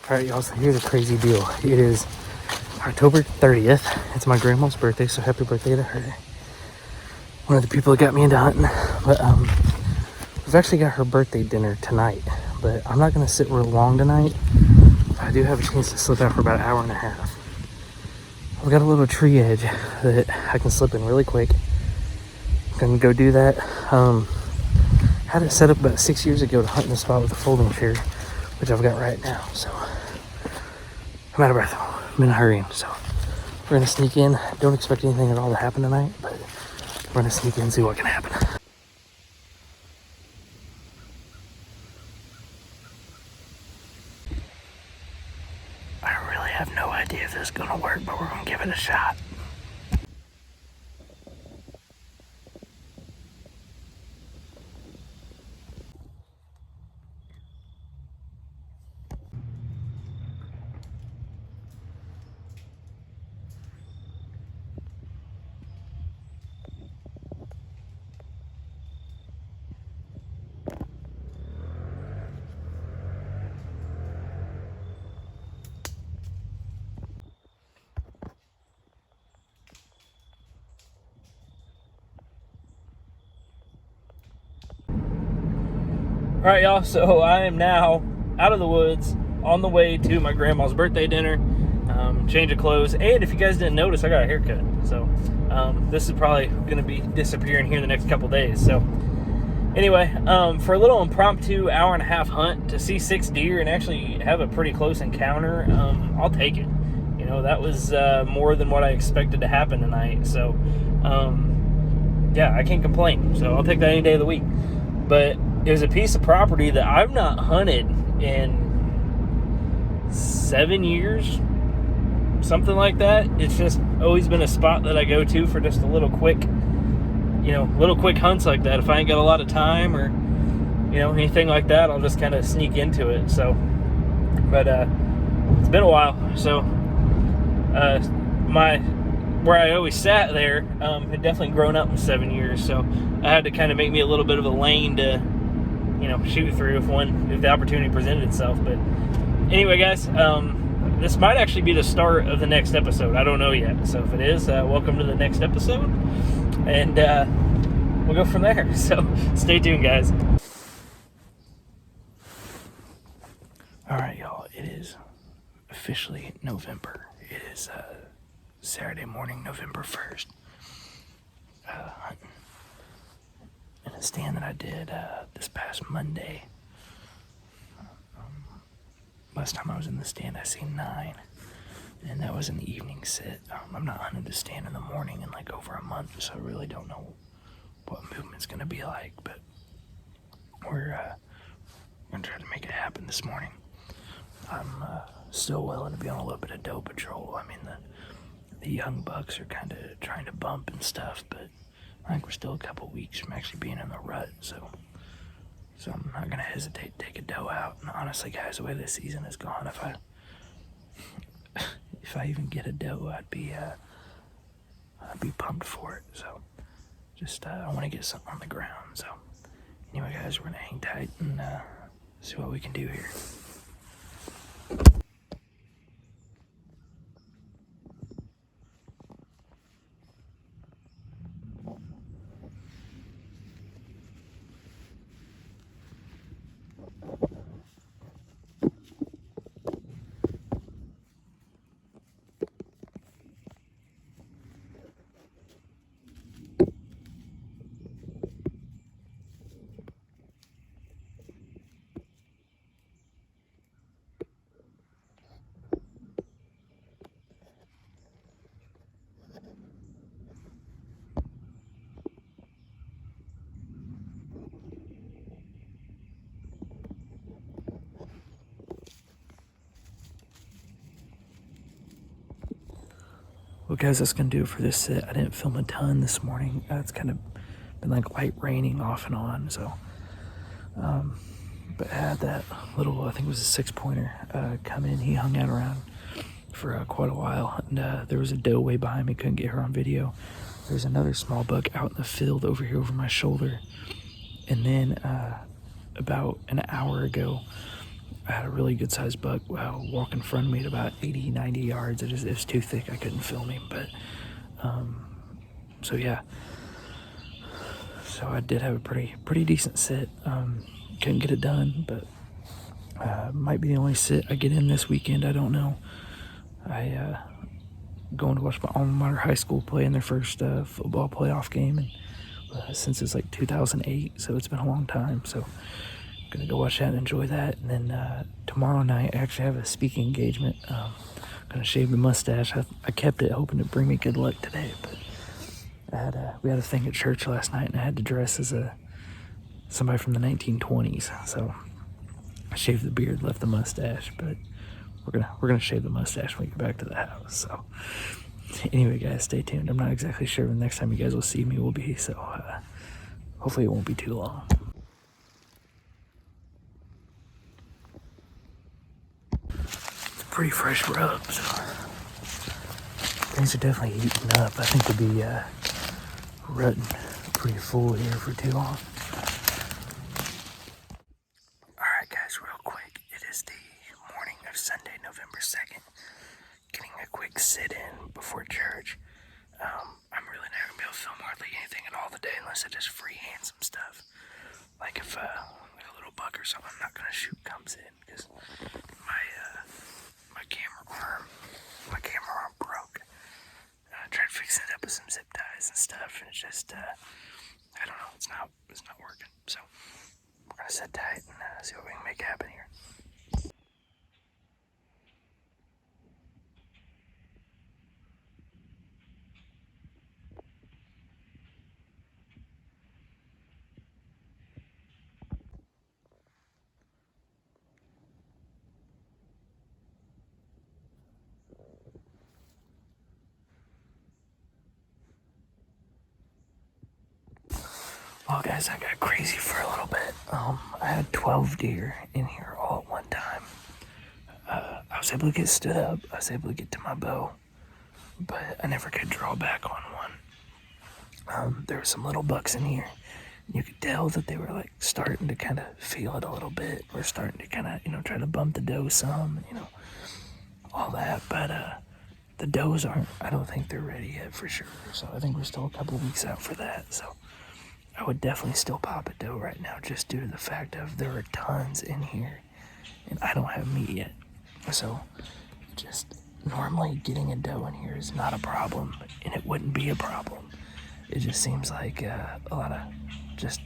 Alright, y'all, so here's a crazy deal. It is October 30th. It's my grandma's birthday, so happy birthday to her. One of the people that got me into hunting. But we've actually got her birthday dinner tonight. But I'm not going to sit real long tonight. I do have a chance to slip out for about an hour and a half. I've got a little tree edge that I can slip in really quick. I'm going to go do that. Had it set up about 6 years ago to hunt in the spot with a folding chair, which I've got right now. So I'm out of breath. I'm in a hurry. So we're going to sneak in. Don't expect anything at all to happen tonight, but we're going to sneak in and see what can happen. I really have no idea if this is going to work, but we're going to give it a shot. All right, y'all, so I am now out of the woods on the way to my grandma's birthday dinner. Change of clothes, and if you guys didn't notice, I got a haircut. So this is probably going to be disappearing here in the next couple days. So anyway, for a little impromptu hour-and-a-half hunt to see 6 deer and actually have a pretty close encounter, I'll take it. You know, that was more than what I expected to happen tonight. So yeah, I can't complain. So I'll take that any day of the week. But it was a piece of property that I've not hunted in 7 years, something like that. It's just always been a spot that I go to for just a little quick, little quick hunts like that. If I ain't got a lot of time or, anything like that, I'll just kind of sneak into it. So, but it's been a while. So, where I always sat there had definitely grown up in 7 years. So I had to kind of make me a little bit of a lane to, shoot through if the opportunity presented itself. But anyway, guys, this might actually be the start of the next episode. I don't know yet. So if it is, welcome to the next episode, and we'll go from there. So stay tuned, guys. All right, y'all, it is officially November. It is Saturday morning, November 1st. Hunting in a stand that I did this past Monday. Last time I was in the stand, I seen 9, and that was in the evening sit. I'm not hunting the stand in the morning in like over a month, so I really don't know what movement's gonna be like, but we're gonna try to make it happen this morning. I'm still willing to be on a little bit of doe patrol. I mean, the young bucks are kind of trying to bump and stuff, but I think we're still a couple weeks from actually being in the rut, so I'm not gonna hesitate to take a doe out. And honestly, guys, the way this season has gone, if I even get a doe, I'd be pumped for it. So just I want to get something on the ground. So anyway, guys, we're gonna hang tight and see what we can do here. Well, guys, that's going to do it for this sit. I didn't film a ton this morning. It's kind of been like light raining off and on, so. But I had that little, I think it was a 6-pointer, come in. He hung out around for quite a while, and there was a doe way behind me. Couldn't get her on video. There's another small buck out in the field over here over my shoulder. And then about an hour ago, I had a really good sized buck walk in front of me at about 80, 90 yards. It was too thick. I couldn't film him. But, so yeah. So I did have a pretty decent sit. Couldn't get it done, but might be the only sit I get in this weekend. I don't know. I going to watch my alma mater high school play in their first football playoff game, and since it's like 2008, so it's been a long time. So gonna go watch that and enjoy that. And then tomorrow night I actually have a speaking engagement. Gonna shave the mustache. I kept it hoping to bring me good luck today, but we had a thing at church last night and I had to dress as somebody from the 1920s. So I shaved the beard, left the mustache, but we're gonna shave the mustache when we get back to the house. So anyway, guys, stay tuned. I'm not exactly sure when the next time you guys will see me will be, so hopefully it won't be too long. Pretty fresh rub, so things are definitely heating up. I think we'll be rutting pretty full here for too long. Alright guys, real quick, it is the morning of Sunday, November 2nd. Getting a quick sit-in before church. I'm really not going to be able to film hardly anything at all today unless I just freehand some stuff. Like if like a little buck or something I'm not going to shoot comes in, because my camera arm broke. I tried fixing it up with some zip ties and stuff, and it's just I don't know, it's not working. So we're gonna sit tight and see what we can make happen here. Well, guys, I got crazy for a little bit. I had 12 deer in here all at one time. I was able to get stood up. I was able to get to my bow, but I never could draw back on one. There were some little bucks in here. You could tell that they were like starting to kind of feel it a little bit. We're starting to kind of, try to bump the doe some, all that. But the does aren't, I don't think they're ready yet for sure. So I think we're still a couple weeks out for that. So I would definitely still pop a doe right now, just due to the fact of there are tons in here and I don't have meat yet. So just normally getting a doe in here is not a problem, and it wouldn't be a problem. It just seems like a lot of just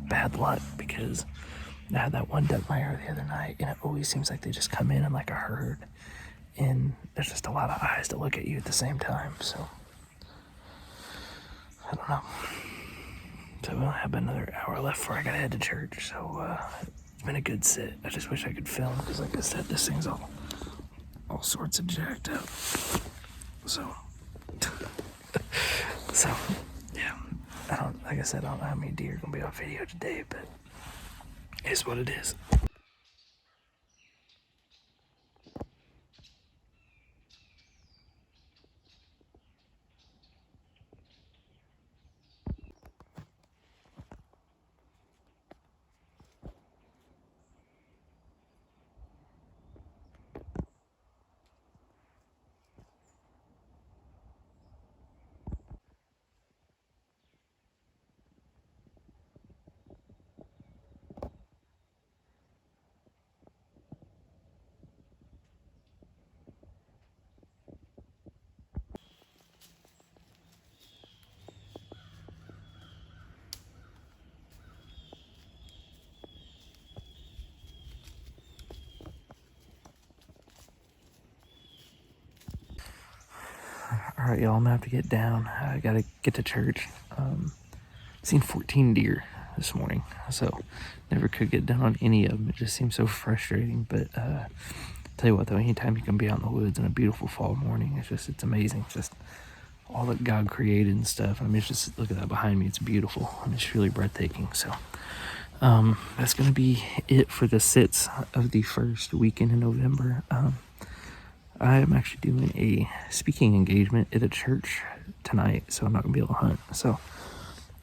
bad luck, because I had that one duck mire the other night, and it always seems like they just come in like a herd, and there's just a lot of eyes to look at you at the same time. So I don't know. So we only have another hour left before I gotta head to church. So it's been a good sit. I just wish I could film, because like I said, this thing's all sorts of jacked up. So yeah, like I said, I don't know how many deer are gonna be on video today, but it's what it is. All right, y'all, I'm gonna have to get down. I gotta get to church. Seen 14 deer this morning, so never could get down on any of them. It just seems so frustrating. But tell you what, though, anytime you can be out in the woods in a beautiful fall morning, it's amazing. It's just all that God created and stuff. I mean, it's just, look at that behind me. It's beautiful, and it's really breathtaking. So that's gonna be it for the sits of the first weekend in November. I am actually doing a speaking engagement at a church tonight, so I'm not gonna be able to hunt. So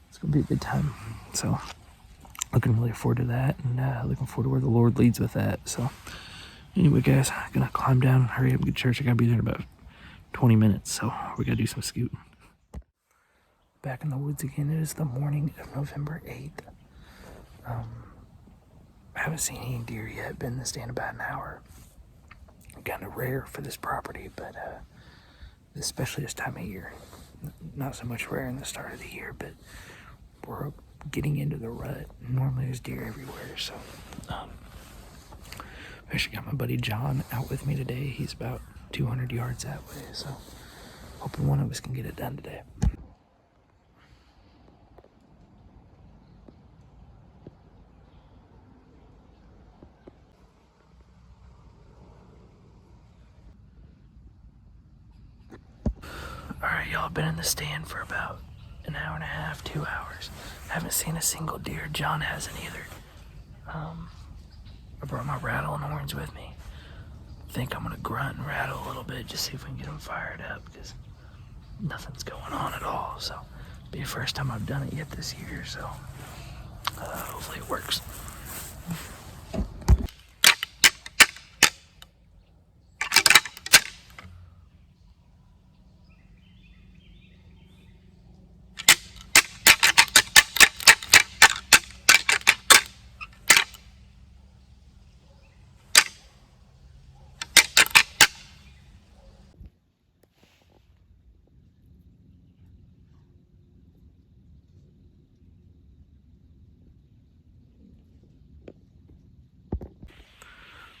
it's gonna be a good time. So looking really forward to that, and looking forward to where the Lord leads with that. So anyway, guys, I'm gonna climb down and hurry up and get to church. I gotta be there in about 20 minutes, so we gotta do some scooting. Back in the woods again. It is the morning of November 8th. I haven't seen any deer yet. Been in the stand about an hour. Kind of rare for this property, but especially this time of year. Not so much rare in the start of the year, but we're getting into the rut. Normally there's deer everywhere, so I actually got my buddy John out with me today. He's about 200 yards that way, so hoping one of us can get it done today. Alright, y'all, been in the stand for about an hour and a half, 2 hours. Haven't seen a single deer. John hasn't either. I brought my rattle and horns with me. Think I'm gonna grunt and rattle a little bit, just see if we can get them fired up, because nothing's going on at all. So it'll be the first time I've done it yet this year, so hopefully it works.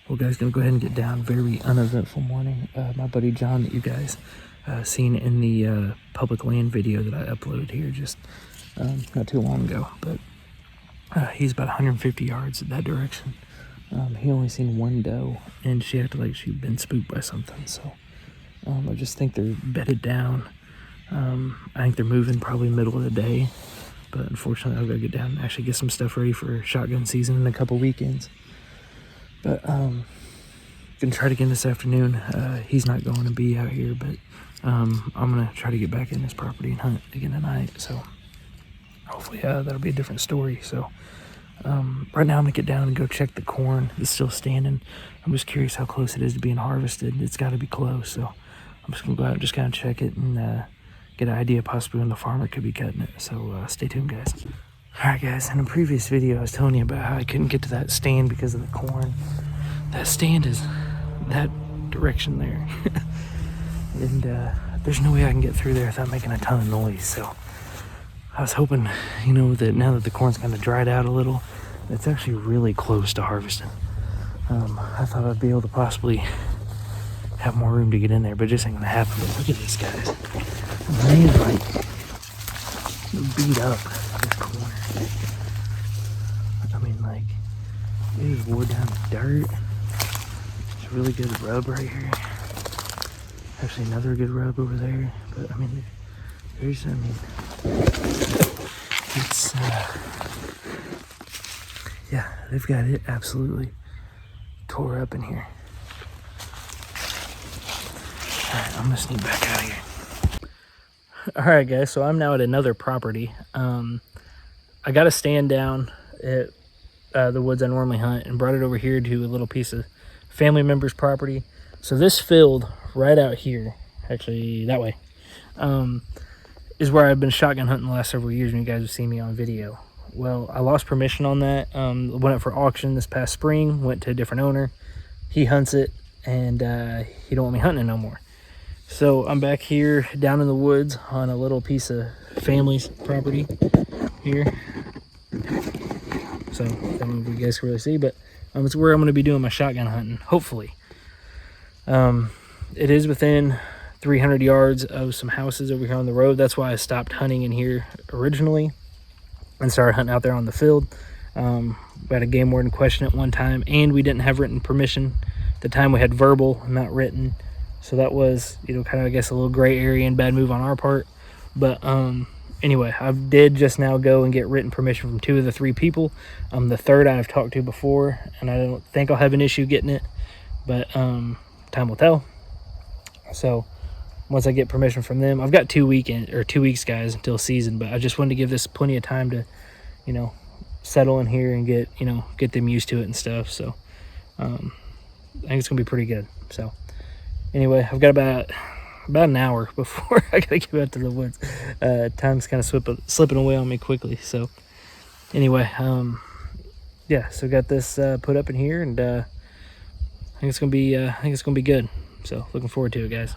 Well, guys, gonna go ahead and get down. Very uneventful morning. My buddy John, that you guys seen in the public land video that I uploaded here just not too long ago, but he's about 150 yards in that direction. He only seen one doe, and she acted like she'd been spooked by something. So I just think they're bedded down. I think they're moving probably middle of the day, but unfortunately I've got to get down and actually get some stuff ready for shotgun season in a couple weekends. But gonna try to get in this afternoon. He's not going to be out here, but I'm gonna try to get back in this property and hunt again tonight. So hopefully that'll be a different story. So right now I'm gonna get down and go check the corn. It's still standing. I'm just curious how close it is to being harvested. It's got to be close. So I'm just gonna go out and just kind of check it and get an idea possibly when the farmer could be cutting it. So stay tuned, guys. Alright, guys, in a previous video I was telling you about how I couldn't get to that stand because of the corn. That stand is that direction there. And there's no way I can get through there without making a ton of noise. So I was hoping, that now that the corn's kind of dried out a little, it's actually really close to harvesting. I thought I'd be able to possibly have more room to get in there, but it just ain't gonna happen. But look at these guys. Man, beat up this corner. It is wore down to dirt. It's a really good rub right here. Actually, another good rub over there. But it's yeah, they've got it absolutely tore up in here. Alright, I'm gonna sneak back out of here. Alright, guys, so I'm now at another property. I got a stand down at the woods I normally hunt and brought it over here to a little piece of family member's property. So this field right out here, actually that way, is where I've been shotgun hunting the last several years, and you guys have seen me on video. Well, I lost permission on that. Went up for auction this past spring, went to a different owner. He hunts it, and he don't want me hunting it no more. So I'm back here down in the woods on a little piece of family's property here. So I don't know if you guys can really see, but it's where I'm going to be doing my shotgun hunting, hopefully. It is within 300 yards of some houses over here on the road. That's why I stopped hunting in here originally and started hunting out there on the field. We had a game warden question at one time, and we didn't have written permission. At the time we had verbal, not written. So that was, kind of, I guess, a little gray area and bad move on our part. But anyway, I did just now go and get written permission from 2 of the 3 people. The third I've talked to before, and I don't think I'll have an issue getting it, but time will tell. So once I get permission from them, I've got 2 weeks, guys, until season, but I just wanted to give this plenty of time to, settle in here and get them used to it and stuff. So I think it's gonna be pretty good. So anyway, I've got about an hour before I gotta get back to the woods. Time's kind of slipping away on me quickly. So anyway, yeah, so got this put up in here, and I think it's gonna be good. So looking forward to it, guys.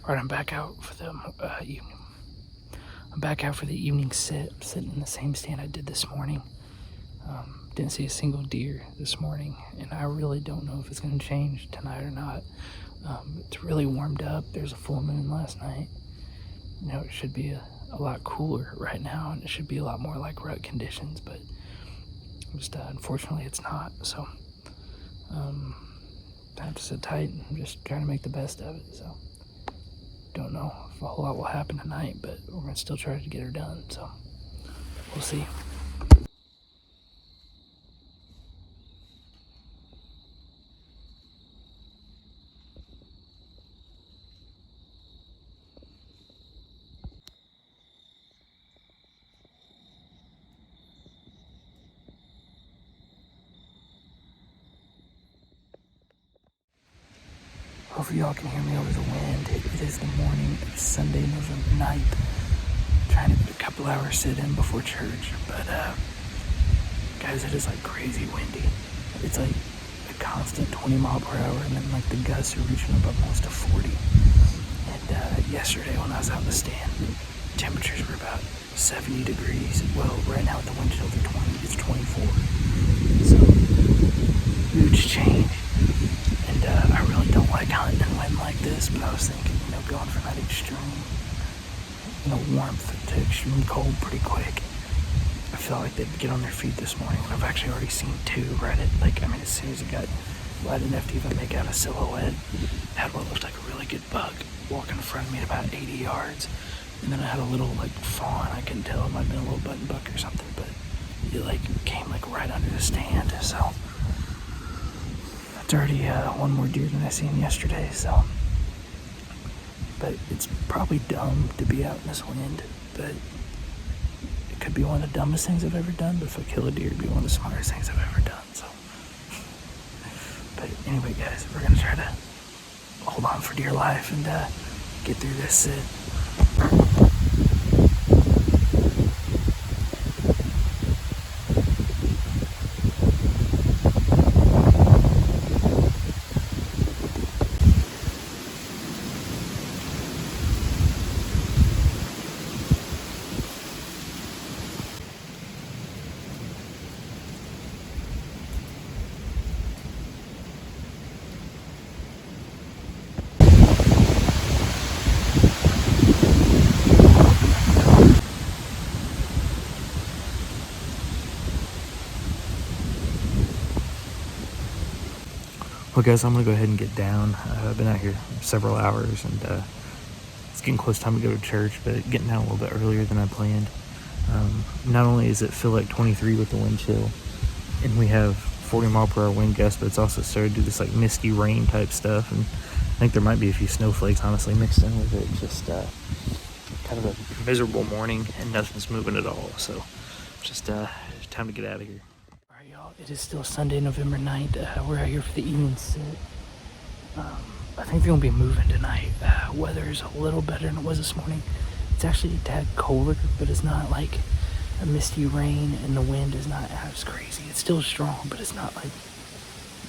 All right, I'm back out for the evening. I'm back out for the evening sit. I'm sitting in the same stand I did this morning. Didn't see a single deer this morning, and I really don't know if it's going to change tonight or not. It's really warmed up. There's a full moon last night. It should be a lot cooler right now, and it should be a lot more like rut conditions, but just unfortunately it's not. So I have to sit tight and just try to make the best of it. So don't know if a whole lot will happen tonight, but we're going to still try to get her done. So we'll see. Hopefully y'all can hear me over the wind. It is the morning of Sunday, November 9th. Trying to get a couple hours sit in before church, but guys, it is like crazy windy. It's like a constant 20 mile per hour, and then like the gusts are reaching up almost to 40. And yesterday when I was out in the stand, temperatures were about 70 degrees. Well, right now with the wind chill, it's 24. So huge change. And I really don't like hunting in wind like this, but I was thinking, going from that extreme, warmth to extreme cold pretty quick. I felt like they'd get on their feet this morning. I've actually already seen two right at, as soon as it got light enough to even make out a silhouette, had what looked like a really good buck walk in front of me at about 80 yards. And then I had a little, fawn. I couldn't tell. It might have been a little button buck or something, but it, came, right under the stand. So it's already one more deer than I seen yesterday, so. But it's probably dumb to be out in this wind, but it could be one of the dumbest things I've ever done, but if I kill a deer, it'd be one of the smartest things I've ever done, so. But anyway, guys, we're gonna try to hold on for dear life and get through this sit. Well, guys, I'm going to go ahead and get down. I've been out here several hours, and it's getting close time to go to church, but getting down a little bit earlier than I planned. Not only does it feel like 23 with the wind chill, and we have 40 mile per hour wind gusts, but it's also started to do this misty rain type stuff, and I think there might be a few snowflakes, honestly, mixed in with it. Just kind of a miserable morning, and nothing's moving at all, so just time to get out of here. Y'all, it is still Sunday, November 9th. We're out here for the evening sit. I think they're gonna be moving tonight. Weather's a little better than it was this morning. It's actually a tad colder, but it's not like a misty rain, and the wind is not as crazy. It's still strong, but it's not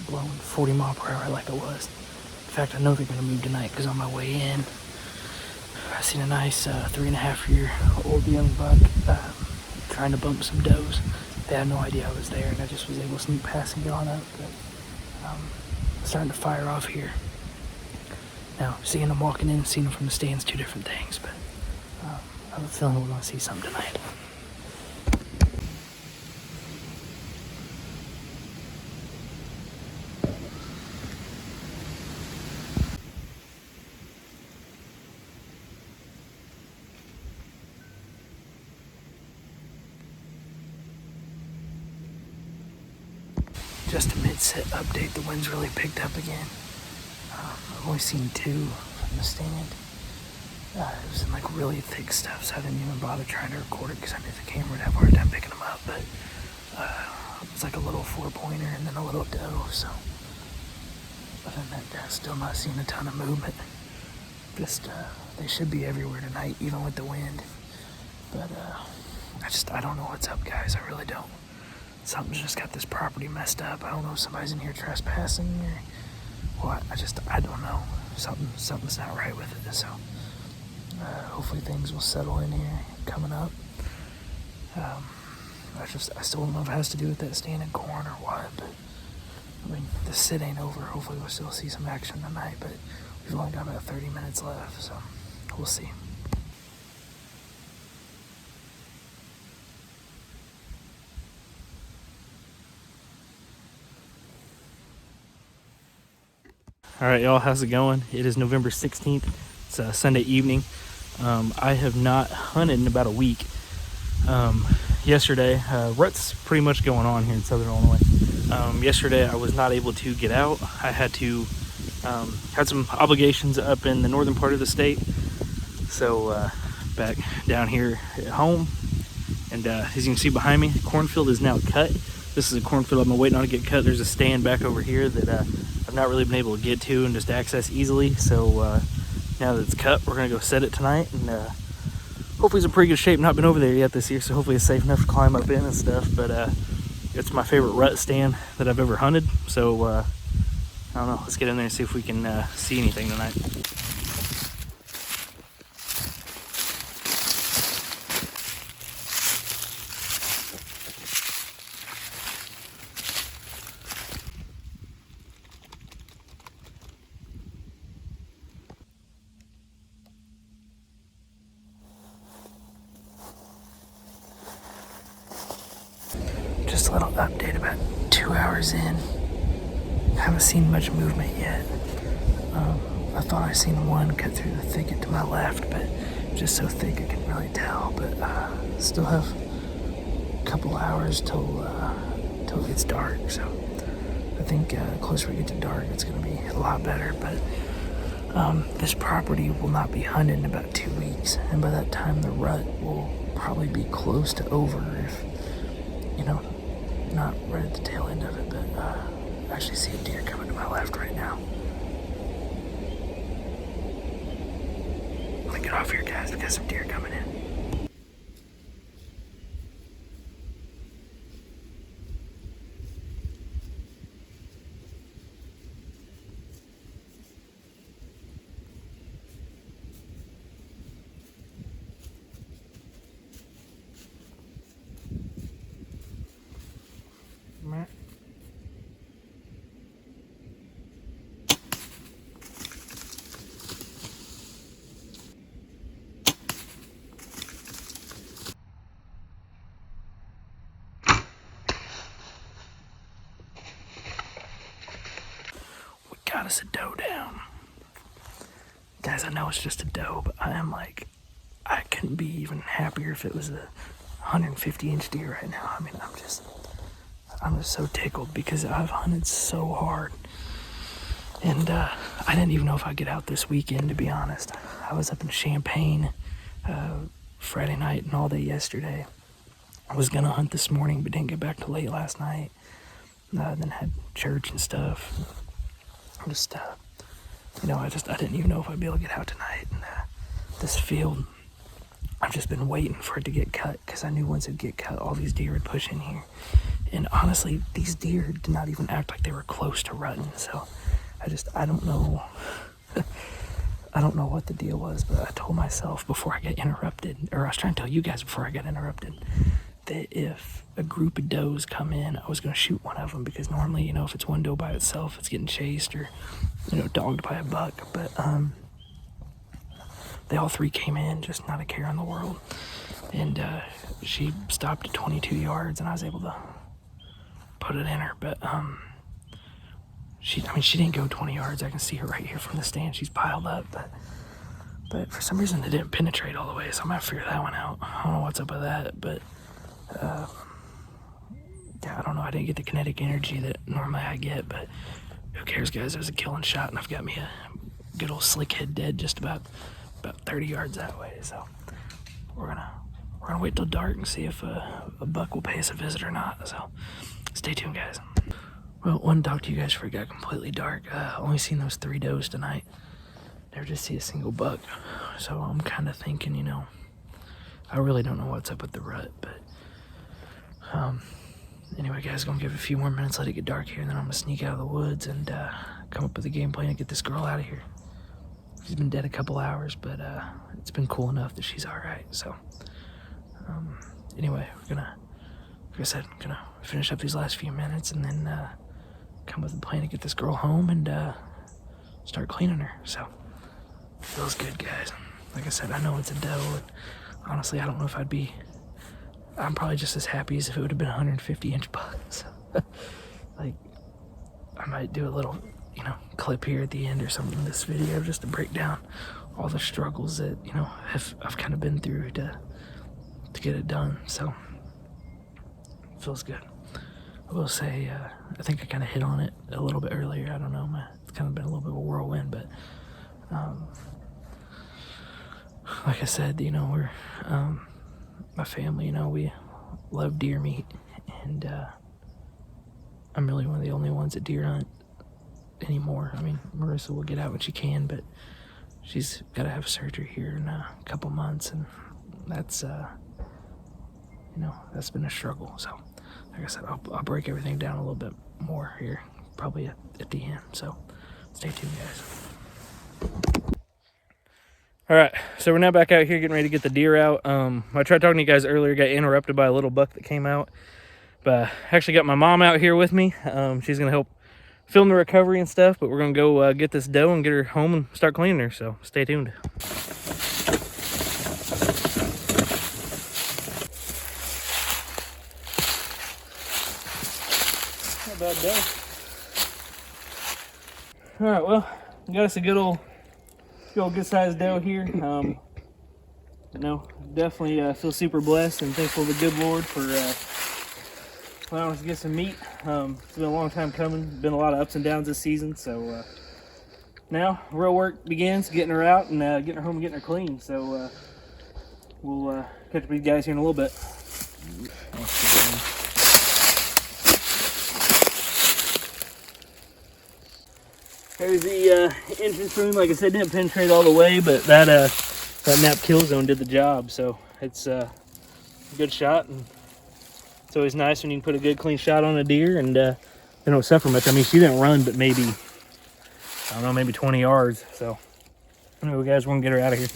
blowing 40 mile per hour like it was. In fact, I know they're gonna move tonight because on my way in, I seen a nice 3.5-year-old young buck trying to bump some does. They had no idea I was there, and I just was able to sneak past and get on up. But starting to fire off here. Now, seeing them walking in and seeing them from the stands, two different things. But I have a feeling we're going to see something tonight. just a mid-set update. The wind's really picked up again. I've only seen 2 from the stand. It was in like really thick stuff, so I didn't even bother trying to record it because I knew the camera would have a hard time picking them up. But it was like a little 4-pointer and then a little doe. So other than that, still not seeing a ton of movement. Just they should be everywhere tonight, even with the wind. But I don't know what's up, guys. I really don't. Something's just got this property messed up. I don't know if somebody's in here trespassing or what. I don't know. Something's not right with it. So hopefully things will settle in here coming up. I still don't know if it has to do with that stand in corn or what, but I mean, the sit ain't over. Hopefully we'll still see some action tonight, but we've only got about 30 minutes left, so we'll see. All right, y'all, how's it going? It is November 16th. It's a Sunday evening. I have not hunted in about a week. Yesterday, rut's pretty much going on here in Southern Illinois. Yesterday, I was not able to get out. I had to had some obligations up in the northern part of the state, so back down here at home. And as you can see behind me, the cornfield is now cut. This is a cornfield I've been waiting on to get cut. There's a stand back over here that I've not really been able to get to and just access easily. So now that it's cut, we're gonna go set it tonight, and hopefully it's in pretty good shape. Not been over there yet this year, so hopefully it's safe enough to climb up in and stuff. But it's my favorite rut stand that I've ever hunted. So I don't know. Let's get in there and see if we can see anything tonight. Just a little update about 2 hours in. Haven't seen much movement yet. I thought I seen one cut through the thicket to my left, but just so thick I couldn't really tell. But still have a couple hours till it gets dark. So I think the closer we get to dark, it's going to be a lot better. But this property will not be hunted in about 2 weeks, and by that time the rut will probably be close to over, if not right at the tail end of it. But I actually see a deer coming to my left right now. Let me get off here, guys. We got some deer coming in. Got us a doe down. Guys, I know it's just a doe, but I couldn't be even happier if it was a 150-inch deer right now. I mean, I'm just so tickled because I've hunted so hard. And I didn't even know if I'd get out this weekend, to be honest. I was up in Champaign Friday night and all day yesterday. I was gonna hunt this morning, but didn't get back till late last night. Then had church and stuff. I didn't even know if I'd be able to get out tonight. And this field, I've just been waiting for it to get cut because I knew once it'd get cut, all these deer would push in here. And honestly, these deer did not even act like they were close to rutting. So I don't know. I don't know what the deal was, but I told myself before I got interrupted, or I was trying to tell you guys before I got interrupted, that if a group of does come in, I was going to shoot one of them, because normally, if it's one doe by itself, it's getting chased or, dogged by a buck. But they all three came in, just not a care in the world. And she stopped at 22 yards, and I was able to put it in her. But she didn't go 20 yards. I can see her right here from the stand. She's piled up, but for some reason it didn't penetrate all the way, so I'm gonna figure that one out. I don't know what's up with that, but I don't know, I didn't get the kinetic energy that normally I get, but who cares, guys? It was a killing shot, and I've got me a good old slick head dead just about 30 yards that way. So we're gonna wait till dark and see if a buck will pay us a visit or not. So stay tuned, guys. Well, wanted to talk to you guys before it got completely dark. Only seen those 3 does tonight. Never just see a single buck. So I'm kind of thinking, you know, I really don't know what's up with the rut, but anyway, guys, gonna give it a few more minutes, let it get dark here, and then I'm gonna sneak out of the woods and come up with a game plan to get this girl out of here. She's been dead a couple hours, but it's been cool enough that she's all right. So anyway, we're gonna, like I said, gonna finish up these last few minutes and then come with a plan to get this girl home and start cleaning her. So feels good, guys. Like I said, I know it's a doe, and honestly, I don't know if I'm probably just as happy as if it would have been 150-inch bucks. Like, I might do a little, you know, clip here at the end or something in this video just to break down all the struggles that, you know, I've kind of been through to get it done. So it feels good. I will say, I think I kind of hit on it a little bit earlier. I don't know, it's kind of been a little bit of a whirlwind, but like I said, you know, we're my family, you know, we love deer meat, and I'm really one of the only ones that deer hunt anymore. I mean, Marissa will get out when she can, but she's got to have surgery here in a couple months, and that's you know, that's been a struggle. So like I said, I'll break everything down a little bit more here probably at the end. So stay tuned, guys. All right, so we're now back out here getting ready to get the deer out. I tried talking to you guys earlier, got interrupted by a little buck that came out, but I actually got my mom out here with me. She's gonna help film the recovery and stuff, but we're gonna go get this doe and get her home and start cleaning her. So stay tuned. Not bad doe. All right, well, we got us a good sized doe here. You know, definitely feel super blessed and thankful to the good Lord for allowing us to get some meat. It's been a long time coming. Been a lot of ups and downs this season, so now real work begins, getting her out and getting her home and getting her clean. So we'll catch up with you guys here in a little bit. There's the entrance room. Like I said, didn't penetrate all the way, but that nap kill zone did the job. So it's a good shot, and it's always nice when you can put a good clean shot on a deer and they don't suffer much. I mean, she didn't run, but maybe, I don't know, maybe 20 yards. So anyway, guys, we're gonna get her out of here.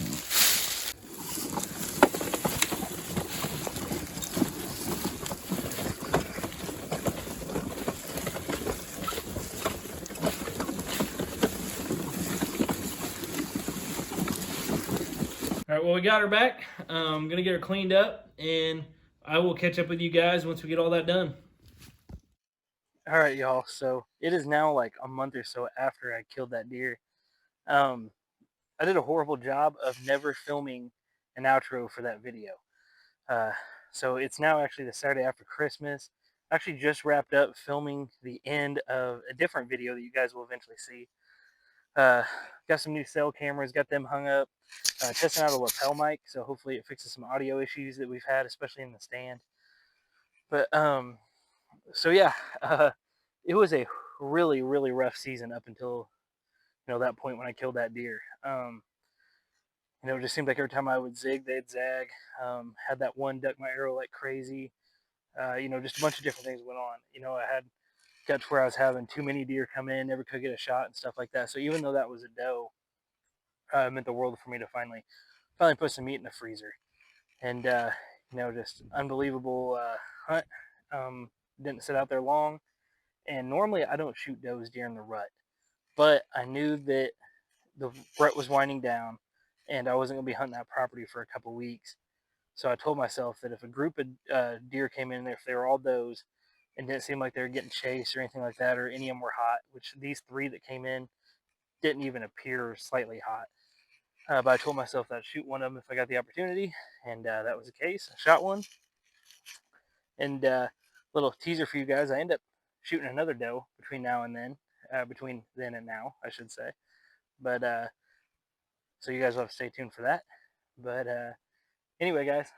All right, well, we got her back. I'm gonna get her cleaned up, and I will catch up with you guys once we get all that done. All right, y'all. So it is now like a month or so after I killed that deer. I did a horrible job of never filming an outro for that video. So it's now actually the Saturday after Christmas. I actually just wrapped up filming the end of a different video that you guys will eventually see. Got some new cell cameras, got them hung up, testing out a lapel mic, so hopefully it fixes some audio issues that we've had, especially in the stand. But so yeah, it was a really, really rough season up until, you know, that point when I killed that deer. You know, it just seemed like every time I would zig, they'd zag. Had that one duck my arrow like crazy. You know, just a bunch of different things went on. You know, I had got to where I was having too many deer come in, never could get a shot and stuff like that. So even though that was a doe, it meant the world for me to finally put some meat in the freezer. And you know, just unbelievable hunt. Didn't sit out there long. And normally I don't shoot does during the rut, but I knew that the rut was winding down and I wasn't going to be hunting that property for a couple weeks. So I told myself that if a group of deer came in there, if they were all does and didn't seem like they were getting chased or anything like that, or any of them were hot, which these 3 that came in didn't even appear slightly hot. But I told myself that I'd shoot one of them if I got the opportunity, and that was the case. I shot one, and little teaser for you guys. I end up shooting another doe between now and then, between then and now, I should say. But so you guys will have to stay tuned for that. But anyway, guys,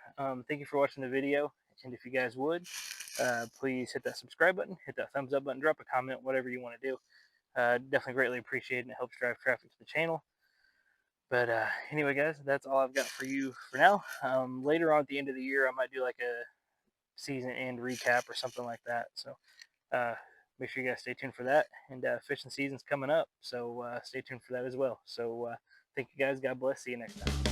thank you for watching the video. And if you guys would, please hit that subscribe button, hit that thumbs up button, drop a comment, whatever you want to do. Definitely greatly appreciate it, and it helps drive traffic to the channel. But anyway, guys, that's all I've got for you for now. Later on at the end of the year, I might do like a season end recap or something like that. So make sure you guys stay tuned for that. And fishing season's coming up, so stay tuned for that as well. So thank you guys. God bless. See you next time.